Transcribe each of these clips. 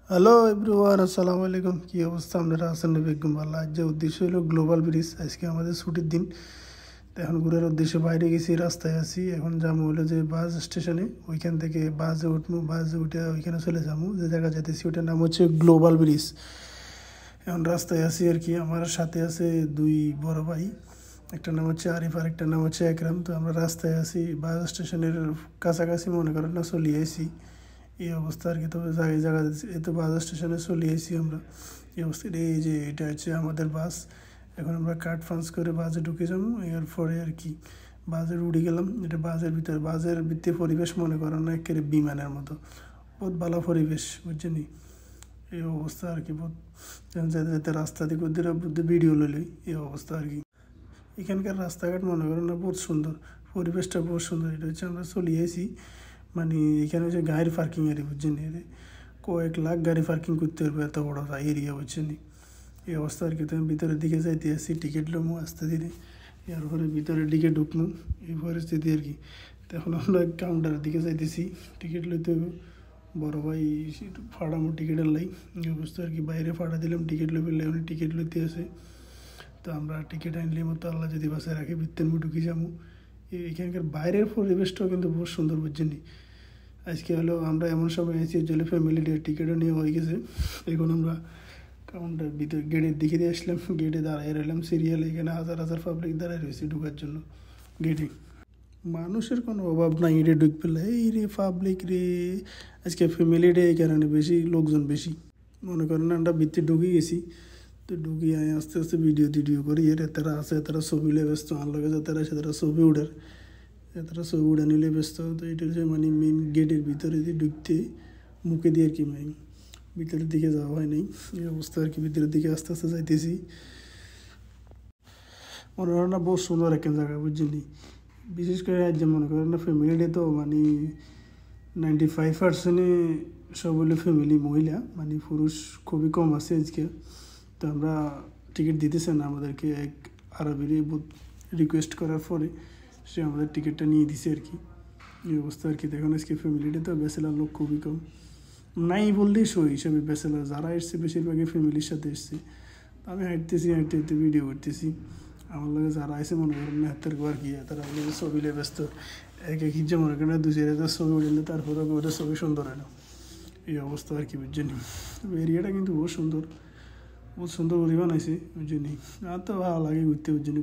Hello everyone, আসসালামু আলাইকুম। কী অবস্থা? আপনারা আছেন বেগম ভালো? আজ যে উদ্দেশ্য হলো গ্লোবাল ব্রিজ। আজকে আমাদের ছুটির দিন, তো এখন ঘুরার উদ্দেশ্যে বাইরে গেছি, রাস্তায় আছি। এখন যাবো হলো যে বাস স্টেশনে, ওইখান থেকে বাসে উঠবো, বাসে উঠে ওইখানে চলে যাবো। যে জায়গা যেতেছি ওটার নাম হচ্ছে গ্লোবাল ব্রিজ। এখন রাস্তায় আছি আর কি। আমার সাথে আছে দুই বড় ভাই, একটা নাম হচ্ছে আরিফ আর একটা নাম হচ্ছে একরাম। তো আমরা রাস্তায় আছি, বাস স্টেশনের কাছাকাছি মনে করেন না চলে আইছি এই অবস্থা আর কি। তবে জায়গায় জায়গা এই তো বাস স্টেশনে চলে এসেছি আমরা। এই অবস্থা এই যে এটা হচ্ছে আমাদের বাস। এখন আমরা কার্ড পাঞ্চ করে বাসে ঢুকে যাবো। এরপরে আর কি বাসে উঠে গেলাম। এটা বাসের ভিতরে, বাসের ভিতরে পরিবেশ মনে করেন না একেবারে বিমানের মতো, বহুত ভালো পরিবেশ, বুঝছেন? এই অবস্থা আর কি। বহুত যেতে যেতে রাস্তা দিকে ওদের বুদ্ধি ভিডিও লইলই এই অবস্থা আর কি। এখানকার রাস্তাঘাট মনে করেন না বহুত সুন্দর, পরিবেশটা বহুত সুন্দর। এটা হচ্ছে আমরা চলে এসেছি, মানে এখানে হচ্ছে গাড়ির পার্কিং এরিয়া, বুঝছেন? কয়েক লাখ গাড়ি পার্কিং করতে পারবে, এত বড় এরিয়া, বুঝছেন? এই অবস্থা আর কি। তো আমি ভিতরের দিকে যাইতে আসছি, টিকিট লমু আস্তে ধীরে, এরপরে ভিতরের দিকে ঢুকমু, এই পরিস্থিতি আর কি। তো এখন আমরা কাউন্টারের দিকে যাইতেছি, টিকিট লইতে হবে। বড় ভাই ফাড়ামো টিকিটের লাই, এই অবস্থা আর কি। বাইরে ফাড়া দিলাম টিকিট লই ফেললে, উনি টিকিট লইতে আসে। তো আমরা টিকিট আনলে মতো আল্লাহ যদি বাসে রাখে ভিত্তের মু ঢুকি যাবো। এখানকার বাইরের পরিবেশটাও কিন্তু বহুত সুন্দর, বুঝছেন? আজকে হলো আমরা এমন সময় আছি যে ফ্যামিলি ডে টিকিটও নিয়ে হয়ে গেছে। এখন আমরা কাউন্টার ভিতরে গেটের দিকে দিয়ে আসলাম, গেটে দাঁড়াই রইলাম সিরিয়ালে। এখানে হাজার হাজার পাবলিক দাঁড়ায় রয়েছে ঢুকার জন্য গেটে। মানুষের কোনো অভাব নাই রে ঢুক পেলে। এই রে পাবলিক রে, আজকে ফ্যামিলি ডে, এই কারণে বেশি লোকজন বেশি। মনে করেন আমরা ভিতরে ঢুকে গেছি, তো ঢুকি আয় আস্তে আস্তে ভিডিও টিডিও করি। তারা আছে, তারা ছবি লে ব্যস্ত, আমার লগে যে তারা আছে তারা ছবি উঠার, তারা ছবি উঠা নিলে ব্যস্ত। তো এটা হচ্ছে মানে মেন গেটের ভিতরে দিয়ে ঢুকতে মুখে দিয়ে আর কি, মানে ভিতরের দিকে যাওয়া হয় নাই এই অবস্থা আর কি। ভিতরের দিকে আস্তে আস্তে যাইতেছি। মনে করেন না বহুত সুন্দর একটা জায়গা, বুঝছেন? বিশেষ করে আজ যে মনে করেন না ফ্যামিলি ডে, তো মানে 95% সব হলো ফ্যামিলি, মহিলা, মানে পুরুষ খুবই কম আছে আজকে। তো আমরা টিকিট দিতেছে না আমাদেরকে, এক আরবির বহুত রিকোয়েস্ট করার পরে সে আমাদের টিকিটটা নিয়ে দিছে আর কি। এই অবস্থা আর কি। দেখুন আজকে ফ্যামিলিতে তো ব্যাচেলার লোক খুবই কম, নাই বললেই সই হিসাবে। ব্যাচেলার যারা এসছে বেশিরভাগই ফ্যামিলির সাথে এসছে। আমি হাঁটতেছি, হাঁটতে হাঁটতে ভিডিও করতেছি। আমার লগে যারা আছে মনে করেন না হাতের ঘর গিয়ে তারা ছবি লে ব্যস্ত। এক এক হিসেবে মনে করেন 2-4 ছবি উঠলে তারপরে ওদের ছবি সুন্দর হয় না, এই অবস্থা আর কি, বুঝছেন? এরিয়াটা কিন্তু বহুত সুন্দর, বহুত সুন্দর করে বানাইছে, বুঝছেন? আর তো ভালো লাগে ঘুরতে, বুঝছেন?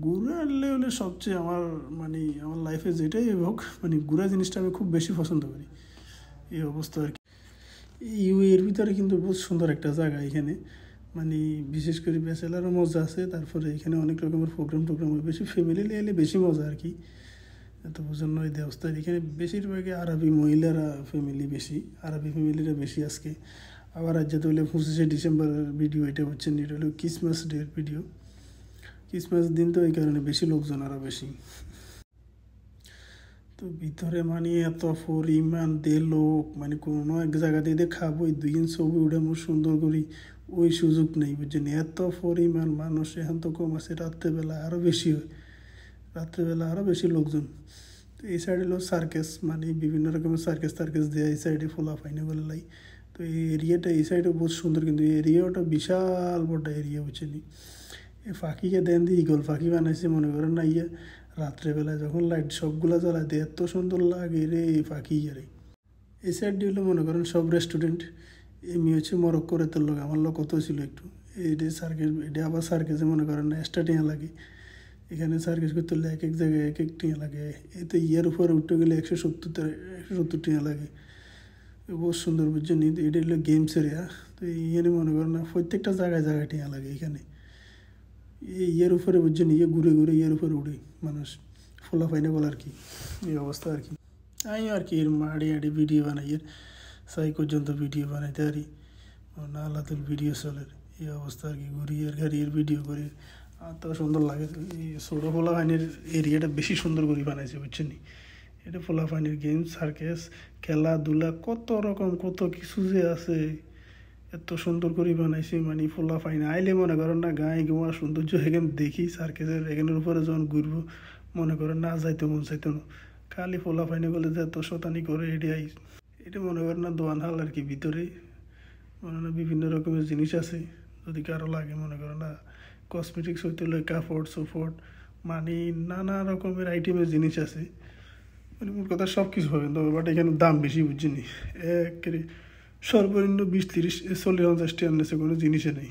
ঘুরে আনলে হলে সবচেয়ে আমার মানে আমার লাইফে যেটাই হোক, মানে ঘুরা জিনিসটা আমি খুব বেশি পছন্দ করি, এই অবস্থা আর কি। এর ভিতরে কিন্তু বহুত সুন্দর একটা জায়গা এখানে, মানে বিশেষ করে ব্যাচেলারও মজা আছে। তারপরে এখানে অনেক রকমের প্রোগ্রাম হয়, বেশি ফ্যামিলি এলে বেশি মজা আর কি। এত প্রজন্ম এই দেবস্থায় এখানে বেশিরভাগই আরবি মহিলারা ফ্যামিলি বেশি, আরবি ফ্যামিলিরা বেশি আজকে। আবার আজ যেতে হলে 25শে ডিসেম্বরের ভিডিও, এটা হচ্ছে এটা হলো ক্রিসমাস ডের ভিডিও। ক্রিসমাস দিন তো এই কারণে বেশি লোকজন আরও বেশি। তো ভিতরে মানে এত পরিমাণ দে লোক, মানে কোনো এক জায়গা দিয়ে খাবো 2 দিন ছবি উঠাবো সুন্দর করি, ওই সুযোগ নেই, বুঝছেন? এত পরিমাণ মানুষ। এখন তো কম আছে, রাত্রেবেলা আরও বেশি হয়, রাত্রেবেলা আরও বেশি লোকজন। তো এই সাইডে হলো সার্কেস, মানে বিভিন্ন রকমের সার্কেস দেয় এই সাইডে, ফোলা ফাইনে বলে লাই। তো এই এরিয়াটা এই সাইডে বহুত সুন্দর, কিন্তু এই এরিয়াটা বিশাল বড় এরিয়া, বুঝছেন? এই ফাঁকিকে দেন দিয়ে ইগল ফাঁকি বানাইছে মনে করেন না। রাত্রেবেলায় যখন লাইট সবগুলা জ্বালায় দেয় এত সুন্দর লাগে রে এই ফাঁকি রে। এই সাইড দিয়ে হলো মনে করেন সব রেস্টুরেন্ট। এমনি হচ্ছে মরক্কোর তোর লোক, আমার লোক কত ছিল একটু। এটা সার্কেস, এটা আবার সার্কেসে মনে করেন না এক্সট্রা টিয়া লাগে। এখানে সার্কেস করতে হলে এক এক জায়গায় এক এক টিয়া লাগে। এতে উপরে উঠতে গেলে 170 টিয়া লাগে। বহুত সুন্দর, বুঝছেন? এটা হলো গেমস এরিয়া। তো এখানে মনে করেন না প্রত্যেকটা জায়গায় জায়গায় টিয়া লাগে এখানে। উপরে, বুঝছেন? ঘুরে ঘুরে উপরে উঠে মানুষ, ফোলা ফাইনে বল আর কি, এই অবস্থা আর কি। আমি আর কি এর মাড়ি ভিডিও বানাই, সাই পর্যন্ত ভিডিও বানাইতে পারি না, আল্লাহ ভিডিও চলে, এই অবস্থা আর কি। ঘুরি গাড়ির ভিডিও করি, আর তো সুন্দর লাগে। এই ছোটো ফোলা ফাইনের এরিয়াটা বেশি সুন্দর করে বানাইছে, বুঝছেন? এটা ফোলা ফাইনের গেম, সার্কেস, খেলাধুলা, কত রকম কত কিছু যে আছে, এত সুন্দর করে বানাইছি। মানে ফোলা ফাইন আইলে মনে করেন না গায়ে গোয়া সৌন্দর্য এখানে দেখি। সার্কেসের এখানের উপরে যখন ঘুরবো মনে করেন না যাইতো মন চাইতো না, খালি ফোলা ফাইনে বলে যে এত শতানি করে এটাই। এটা মনে করেন না দোয়ান হাল আর কি ভিতরে। মানে বিভিন্ন রকমের জিনিস আছে, যদি কারো লাগে মনে করেন না কসমেটিক্স হইতে হলে কাপড় সোফট মানে নানা রকমের আইটেমের জিনিস আছে, মানে মোট কথা সব কিছু পাবেন। তবে বাট এখানে দাম বেশি বুঝছেনি, একেবারে সর্বনিম্ন 20, 30, 40, 50 টাকার নিচে কোনো জিনিসে নেই।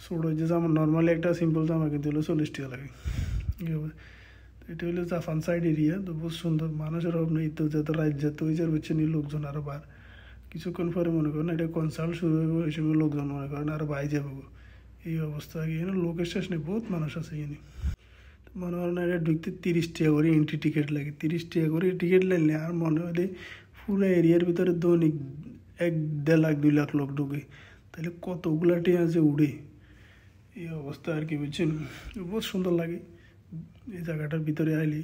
ছোটো যে জামা নর্মালি একটা সিম্পল জামা কিন্তু হলো 40 টাকা লাগে। এটা হলো জাফান সাইড এরিয়া, তো বহুত সুন্দর, মানুষের অভাব নেই তো, যত রাজ্য তো ওই যার হচ্ছে নিয়ে লোকজন আরও বার কিছুক্ষণ পরে মনে করেন এটা কনসাল্ট শুরু হইব, এই সময় লোকজন মনে করেন আরও বাই যাবো। এই অবস্থা এখানে লোকের শেষ নেই, বহুত মানুষ আছে এখানে। মনে হয় না এটা ঢুকতে 30 টাকা করে এন্ট্রি টিকিট লাগে, 30 টাকা করে টিকিট লাগলে আর মনে হলে পুরো এরিয়ার ভিতরে দৈনিক 1-1.5 লাখ 2 লাখ লোক ঢুকে, তাহলে কতগুলা টিয়া যে উড়ে, এই অবস্থা আর কি বুঝছেন। বহুত সুন্দর লাগে এই জায়গাটার ভিতরে আইলে,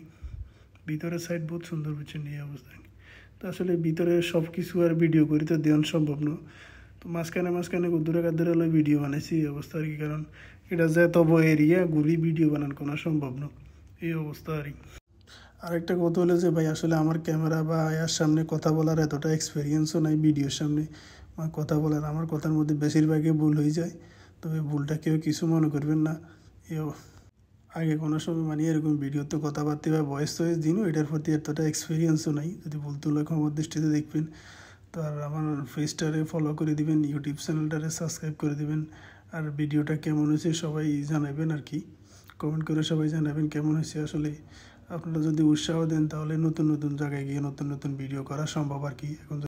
ভিতরের সাইড বহুত সুন্দর বুঝছেন এই অবস্থা। তো আসলে ভিতরে সব কিছু আর ভিডিও করি তো দেওয়ান সম্ভব না, তো মাঝখানে দূরে কাদূরে হলো ভিডিও বানাইছি এই অবস্থা আর কি, কারণ এটা যে তব এরিয়া গুলি ভিডিও বানানো কোনো সম্ভব না, এই অবস্থা আর কি। আরেকটা কথা হলো যে ভাই আসলে আমার ক্যামেরা বা আয়ার সামনে কথা বলার এতটা এক্সপিরিয়েন্সও নাই, ভিডিওর সামনে কথা বলার আমার কথার মধ্যে বেশিরভাগই ভুল হয়ে যায়, তবে ভুলটা কেউ কিছু মনে করবেন না। আগে কোনো সময় মানে এরকম ভিডিওতে কথাবার্তা বা ভয়েস টয়েস দিনও, এটার প্রতি এতটা এক্সপিরিয়েন্সও নাই, যদি ভুল তুলে ক্ষমার দৃষ্টিতে দেখবেন। তো আর আমার ফেসটারে ফলো করে দিবেন, ইউটিউব চ্যানেলটারে সাবস্ক্রাইব করে দিবেন, আর ভিডিওটা কেমন হয়েছে সবাই জানাবেন আর কি, কমেন্ট করে সবাই জানাবেন কেমন হয়েছে। আসলে আপনারা যদি উৎসাহ দেন তাহলে নতুন নতুন জায়গায় গিয়ে নতুন নতুন ভিডিও করা সম্ভব আর কি। এখন